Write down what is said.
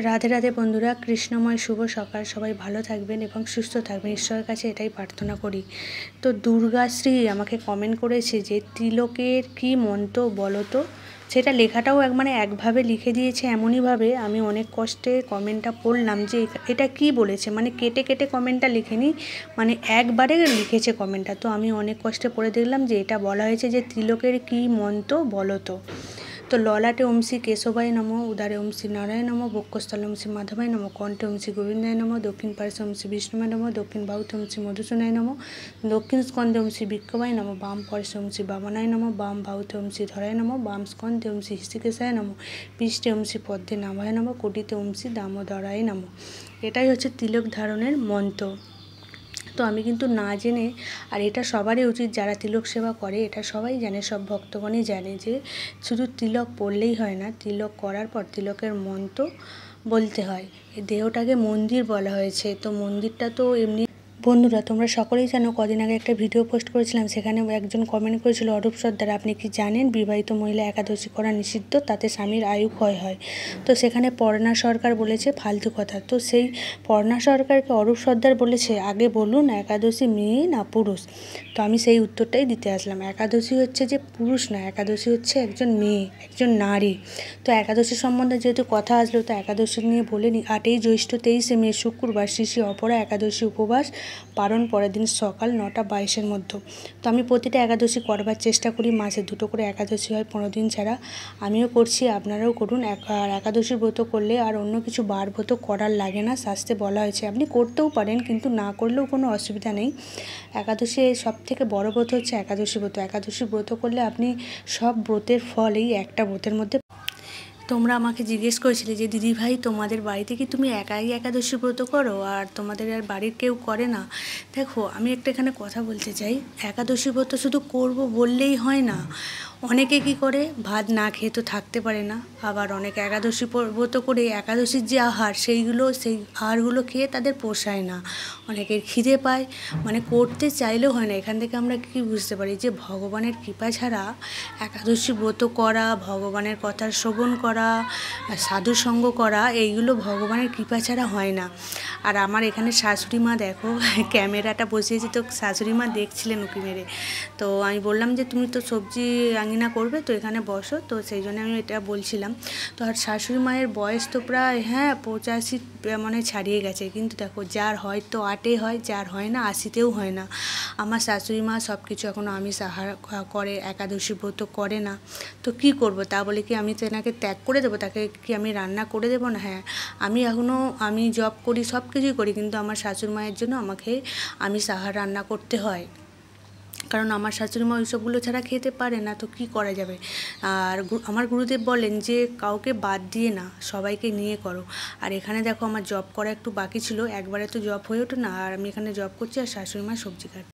রাধে রাধে বন্ধুরা, কৃষ্ণময় শুভ সকাল। সবাই ভালো থাকবেন এবং সুস্থ থাকবেন, ঈশ্বরের কাছে এটাই প্রার্থনা করি। তো দুর্গাশ্রী আমাকে কমেন্ট করেছে যে তিলকের কি মন্ত্র বলো তো। সেটা লেখাটাও একভাবে লিখে দিয়েছে, এমনইভাবে আমি অনেক কষ্টে কমেন্টটা পড়লাম যে এটা কি বলেছে, কেটে কেটে কমেন্টটা লিখেনি, একবারে লিখেছে কমেন্টটা। তো আমি অনেক কষ্টে পড়ে দেখলাম যে এটা বলা হয়েছে যে তিলকের কি মন্ত্র বলো তো। তো ললাটে ওম শ্রী কেশবায় নম, উদারে ওম শ্রী নারায়ণ নম, বক্ষস্থলে ওম শ্রী মাধবায় নম, কণ্ঠে ওম শ্রী গোবিন্দায় নম, দক্ষিণ পার্শ্বে ওম শ্রী বিষ্ণুমায় নম, দক্ষিণ বাহুতে ওম শ্রী মধুসূদনায় নম, দক্ষিণ স্কন্ধে ওম শ্রী বিক্ষবায় নম, বাম পার্শ্বে ওম শ্রী বামনায় নম, বাম বাহুতে ওম শ্রী ধরায় নম, বাম স্কন্ধে ওম শ্রী হৃষিকেশায় নম, পৃষ্ঠে ওম শ্রী পদ্মে নাভায় নম, কোটিতে ওম শ্রী দামোদরায় নম। এটাই হচ্ছে তিলক ধারণের মন্ত্র। তো আমি কিন্তু না জেনে, আর এটা সবারই উচিত যারা তিলক সেবা করে, এটা সবাই জানে, সব ভক্তগণই জানে যে শুধু তিলক পড়লেই হয় না, তিলক করার পর তিলকের মন্ত্র বলতে হয়। এই দেহটাকে মন্দির বলা হয়েছে, তো মন্দিরটা তো এমনি। বন্ধুরা, তোমরা সকলেই জানো, কদিন আগে একটা ভিডিও পোস্ট করেছিলাম, সেখানে একজন কমেন্ট করেছিল, অরূপ সর্দার আপনি কি জানেন বিবাহিত মহিলা একাদশী করা নিষিদ্ধ, তাতে স্বামীর আয়ু ক্ষয় হয়। তো সেখানে পর্ণা সরকার বলেছে ফালতু কথা। তো সেই পর্ণা সরকারকে অরূপ সর্দার বলেছে, আগে বলুন একাদশী মেয়ে না পুরুষ। তো আমি সেই উত্তরটাই দিতে আসলাম। একাদশী হচ্ছে যে পুরুষ না, একাদশী হচ্ছে একজন মেয়ে, একজন নারী। তো একাদশী সম্বন্ধে যেহেতু কথা আসলো, তো একাদশী নিয়ে বলে নিই। 8ই জ্যৈষ্ঠ 23শে মে শুক্রবার শ্রী শ্রী অপরা একাদশী উপবাস পালন পরের দিন সকাল 9টা 22-এর মধ্যে। তো আমি প্রতিটা একাদশী করবার চেষ্টা করি, মাসে 2টো করে একাদশী হয় 15 দিন ছাড়া। আমিও করছি, আপনারাও করুন। আর একাদশী ব্রত করলে আর অন্য কিছু বার ব্রত করার লাগে না, শাস্ত্রে বলা হয়েছে। আপনি করতেও পারেন, কিন্তু না করলেও কোনো অসুবিধা নেই। একাদশী সবথেকে বড় ব্রত হচ্ছে একাদশী ব্রত। একাদশী ব্রত করলে আপনি সব ব্রতের ফল এই একটা ব্রতের মধ্যে। তোমরা আমাকে জিজ্ঞেস করেছিলে যে দিদিভাই তোমাদের বাড়িতে কি তুমি একাই একাদশী ব্রত করো আর তোমাদের আর বাড়ির কেউ করে না? দেখো, আমি একটা এখানে কথা বলতে চাই। একাদশী ব্রত শুধু করব বললেই হয় না। অনেকে কি করে, ভাত না খেয়ে তো থাকতে পারে না। আবার অনেকে একাদশী ব্রত করে একাদশীর যে আহার, সেই আহারগুলো খেয়ে তাদের পোষায় না। অনেকের খিদে পায়, করতে চাইলেও হয় না। এখান থেকে আমরা কি বুঝতে পারি যে ভগবানের কৃপা ছাড়া একাদশী ব্রত করা, ভগবানের কথা শ্রবণ করা, সাধুসঙ্গ করা, এইগুলো ভগবানের কৃপা ছাড়া হয় না। আর আমার এখানে শাশুড়ি মা, দেখো ক্যামেরাটা বসিয়েছি, তো শাশুড়ি মা দেখছিলেন উঁকি মেরে। তো আমি বললাম যে তুমি তো সবজি রাঙিনা করবে, তো এখানে বসো। তো সেই জন্য আমি এটা বলছিলাম। তো আর শাশুড়ি মায়ের বয়স তো প্রায় 85 ছাড়িয়ে গেছে। কিন্তু দেখো, যার হয় তো 8-এ হয়, যার হয় না 80-তেও হয় না। আমার শাশুড়ি মা সব কিছু এখনও আমিষ আহার করে, একাদশী ব্রত করে না। তো কি করব? তা বলে কি আমি তেনাকে ত্যাগ করে দেবো? তাকে কি আমি রান্না করে দেবো না? আমি জব করি, সব কিছুই করি, কিন্তু আমার শাশুড়ি মায়ের জন্য আমাকে আমিষ আহার রান্না করতে হয়, কারণ আমার শাশুড়ি মা ওইসবগুলো ছাড়া খেতে পারে না। তো কি করা যাবে? আর আমার গুরুদেব বলেন যে কাউকে বাদ দিয়ে না, সবাইকে নিয়ে করো। আর এখানে দেখো, আমার জব করা একটু বাকি ছিল, একবারে তো জব হয়ে ওঠে না। আর আমি এখানে জব করছি আর শাশুড়ি মা সবজি কাটছে।